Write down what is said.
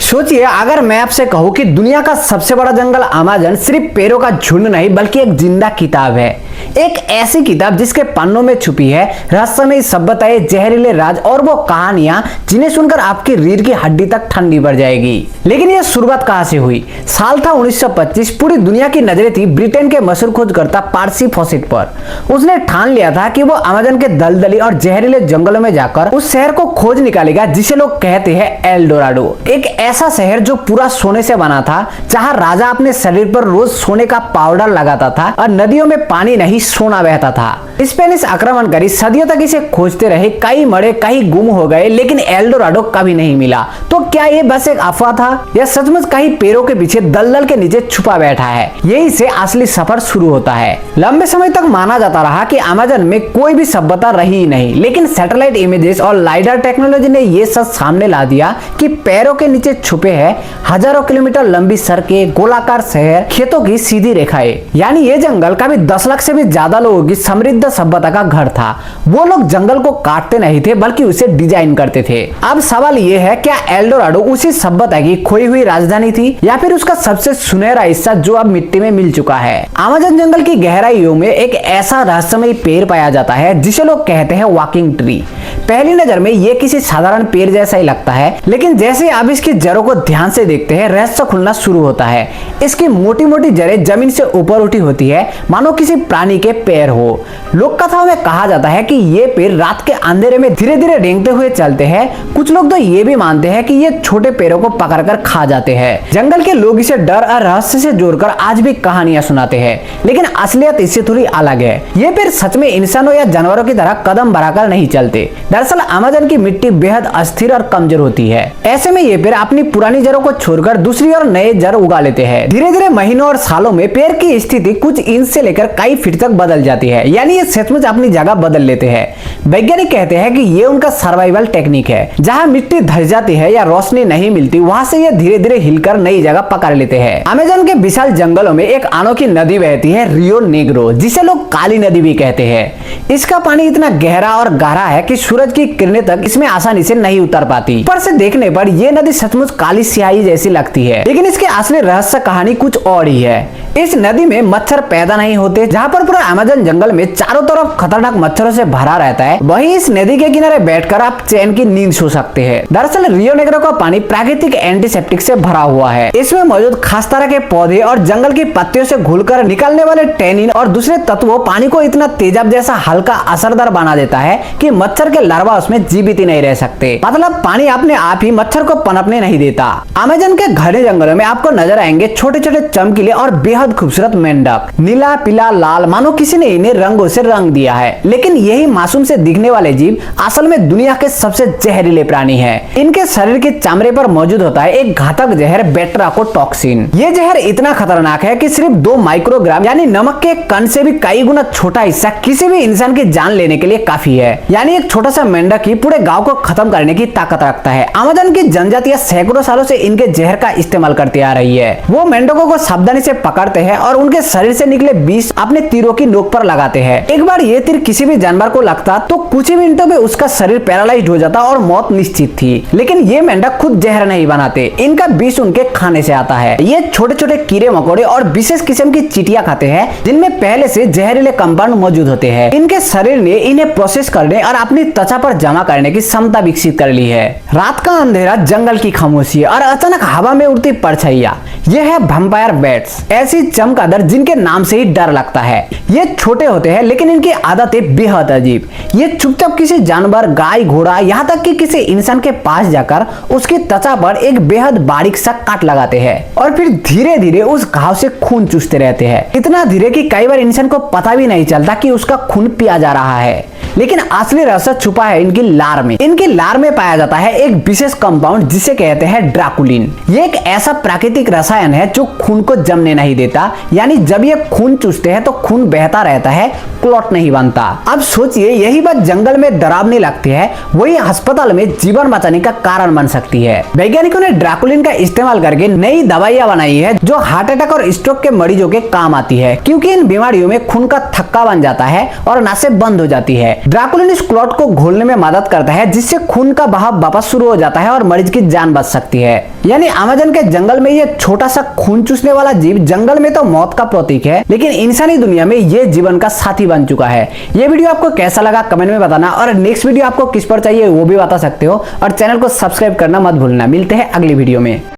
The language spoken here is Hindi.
सोचिए अगर मैं आपसे कहूं कि दुनिया का सबसे बड़ा जंगल अमेज़न सिर्फ पेड़ों का झुंड नहीं बल्कि एक जिंदा किताब है। एक ऐसी किताब जिसके पन्नों में छुपी है रहस्यमयी सभ्यताएं, जहरीले राज और वो कहानियां जिन्हें सुनकर आपकी रीढ़ की हड्डी तक ठंडी पड़ जाएगी। लेकिन यह शुरुआत कहां से हुई? साल था 1925। पूरी दुनिया की नजरें थी ब्रिटेन के मशहूर खोजकर्ता पर्सी फॉसेट पर। उसने ठान लिया था कि वो अमेज़न के दलदली और जहरीले जंगलों में जाकर उस शहर को खोज निकालेगा जिसे लोग कहते हैं एल डोराडो। एक ऐसा शहर जो पूरा सोने से बना था, जहां राजा अपने शरीर पर रोज सोने का पाउडर लगाता था और नदियों में पानी नहीं सोना बहता था। स्पेनिश आक्रमणकारी सदियों तक इसे खोजते रहे, कई मरे कई गुम हो गए, लेकिन एल डोराडो कभी नहीं मिला। तो क्या ये बस एक अफवाह था या सचमुच कहीं पेड़ों के पीछे दलदल के नीचे छुपा बैठा है? यही से असली सफर शुरू होता है। लंबे समय तक माना जाता रहा कि अमेज़न में कोई भी सभ्यता रही ही नहीं, लेकिन सैटेलाइट इमेजेस और लाइडर टेक्नोलॉजी ने ये सच सामने ला दिया कि पैरों के नीचे छुपे हैं हजारों किलोमीटर लंबी सड़कें, गोलाकार शहर, खेतों की सीधी रेखाएं। यानी ये जंगल कभी 10 लाख से भी ज्यादा लोगों की समृद्ध सभ्यता का घर था। वो लोग जंगल को काटते नहीं थे बल्कि उसे डिजाइन करते थे। अब सवाल ये है, क्या एल डोराडो उसी सभ्यता की खोई हुई राजधानी थी या फिर उसका सबसे सुनहरा हिस्सा जो अब मिट्टी में मिल चुका है? अमेज़न जंगल की गहराइयों में एक ऐसा रहस्यमयी पेड़ पाया जाता है जिसे लोग कहते हैं वॉकिंग ट्री। पहली नजर में ये किसी साधारण पेड़ जैसा ही लगता है, लेकिन जैसे आप इसकी जड़ों को ध्यान से देखते हैं रहस्य खुलना शुरू होता है। इसकी मोटी मोटी जड़ें जमीन से ऊपर उठी होती है, मानो किसी प्राणी के पैर हो। लोक कथाओं में कहा जाता है कि ये पेड़ रात के अंधेरे में धीरे धीरे रेंगते हुए चलते हैं। कुछ लोग तो ये भी मानते हैं कि ये छोटे पेड़ों को पकड़कर खा जाते हैं। जंगल के लोग इसे डर और रहस्य से जोड़कर आज भी कहानियां सुनाते हैं, लेकिन असलियत इससे थोड़ी अलग है। ये पेड़ सच में इंसानों या जानवरों की तरह कदम बढ़ाकर नहीं चलते। दरअसल अमेज़न की मिट्टी बेहद अस्थिर और कमजोर होती है। ऐसे में ये पेड़ अपनी पुरानी जड़ों को छोड़कर दूसरी और नए जड़ उगा लेते हैं। धीरे धीरे महीनों और सालों में पेड़ की स्थिति कुछ इंच से लेकर कई फीट तक बदल जाती है। यानी ये सचमुच अपनी जगह बदल लेते हैं। वैज्ञानिक कहते हैं कि ये उनका सर्वाइवल टेक्निक है। जहां मिट्टी धंस जाती है या रोशनी नहीं मिलती, वहां से ये धीरे धीरे हिलकर नई जगह पकड़ लेते हैं। अमेज़न के विशाल जंगलों में एक अनोखी नदी बहती है, रियो नेग्रो, जिसे लोग काली नदी भी कहते हैं। इसका पानी इतना गहरा और गहरा है कि सूरज की किरणें तक इसमें आसानी से नहीं उतर पाती। ऊपर से देखने पर यह नदी सचमुच काली स्याही जैसी लगती है, लेकिन इसके असली रहस्य कहानी कुछ और ही है। इस नदी में मच्छर पैदा नहीं होते। जहां पर पूरा अमेज़न जंगल में चारों तरफ खतरनाक मच्छरों से भरा रहता है, वहीं इस नदी के किनारे बैठकर आप चैन की नींद सो सकते हैं। दरअसल रियो नेग्रो का पानी प्राकृतिक एंटीसेप्टिक से भरा हुआ है। इसमें मौजूद खास तरह के पौधे और जंगल की पत्तियों से घुलकर निकलने वाले टैनिन और दूसरे तत्वों पानी को इतना तेजाब जैसा हल्का असरदार बना देता है कि मच्छर के लार्वा उसमें जीवित ही नहीं रह सकते। मतलब पानी अपने आप ही मच्छर को पनपने नहीं देता। अमेज़न के घने जंगलों में आपको नजर आएंगे छोटे छोटे चमकीले और बेहद खूबसूरत मेंढक, नीला पीला लाल, मानो किसी ने इन्हें रंगों से रंग दिया है। लेकिन यही मासूम से दिखने वाले जीव असल में दुनिया के सबसे जहरीले प्राणी हैं। इनके शरीर के चमड़े पर मौजूद होता है एक घातक जहर बेट्राकोटॉक्सिन। ये जहर इतना खतरनाक है कि सिर्फ 2 माइक्रोग्राम यानी नमक के कण से भी कई गुना छोटा हिस्सा किसी भी इंसान की जान लेने के लिए काफी है। यानी एक छोटा सा मेंढक ही पूरे गांव को खत्म करने की ताकत रखता है। अमेज़न की जनजातियां सैकड़ों सालों से इनके जहर का इस्तेमाल करती आ रही है। वो मेंढकों को सावधानी से पकड़ते हैं और उनके शरीर से निकले विष अपने तीरों की नोक पर लगाते हैं। एक बार ये तीर किसी भी जानवर को लगता तो कुछ ही मिनटों में उसका शरीर पैरालाइज्ड हो जाता और मौत निश्चित थी। लेकिन ये मेंढक खुद जहर नहीं बनाते, इनका विष उनके खाने से आता है। ये छोटे छोटे कीड़े मकोड़े और विशेष किस्म की चींटियां खाते हैं जिनमें पहले से जहरीले कंपाउंड मौजूद होते हैं। इनके शरीर ने इन्हें प्रोसेस करने और अपनी त्वचा पर जमा करने की क्षमता विकसित कर ली है। रात का अंधेरा, जंगल की खामोशी और अचानक हवा में उड़ती परछाइयां, यह है वैम्पायर बैट्स, ऐसी चमगादड़ जिनके नाम से ही डर लगता है। ये छोटे होते हैं लेकिन इनकी आदतें बेहद अजीब। ये चुपचाप किसी जानवर, गाय, घोड़ा, यहाँ तक कि किसी इंसान के पास जाकर उसकी त्वचा पर एक बेहद बारीक सा काट लगाते हैं और फिर धीरे धीरे उस घाव से खून चूसते रहते हैं। इतना धीरे कि कई बार इंसान को पता भी नहीं चलता कि उसका खून पिया जा रहा है। लेकिन असली रहस्य छुपा है इनकी लार में। इनकी लार में पाया जाता है एक विशेष कंपाउंड जिसे कहते हैं ड्राकुलिन। ये एक ऐसा प्राकृतिक रसायन रसायन है जो खून को जमने नहीं देता, यानी जब ये खून चूसते हैं तो खून बहता रहता है, क्लॉट नहीं बनता। अब सोचिए यही बात जंगल में डरावनी लगती है, वही अस्पताल में जीवन बचाने का कारण बन सकती है। वैज्ञानिकों ने ड्रैकुलिन का इस्तेमाल करके नई दवाइयां बनाई है जो हार्ट अटैक और स्ट्रोक के मरीजों के काम आती है, क्योंकि इन बीमारियों में खून का थक्का बन जाता है और नसें बंद हो जाती है। ड्रैकुलिन इस क्लॉट को घोलने में मदद करता है, जिससे खून का बहाव वापस शुरू हो जाता है और मरीज की जान बच सकती है। यानी अमेज़न के जंगल में ये छोटा सा खून चूसने वाला जीव जंगल में तो मौत का प्रतीक है, लेकिन इंसानी दुनिया में ये जीवन का साथी बन चुका है। ये वीडियो आपको कैसा लगा कमेंट में बताना, और नेक्स्ट वीडियो आपको किस पर चाहिए वो भी बता सकते हो, और चैनल को सब्सक्राइब करना मत भूलना। मिलते हैं अगली वीडियो में।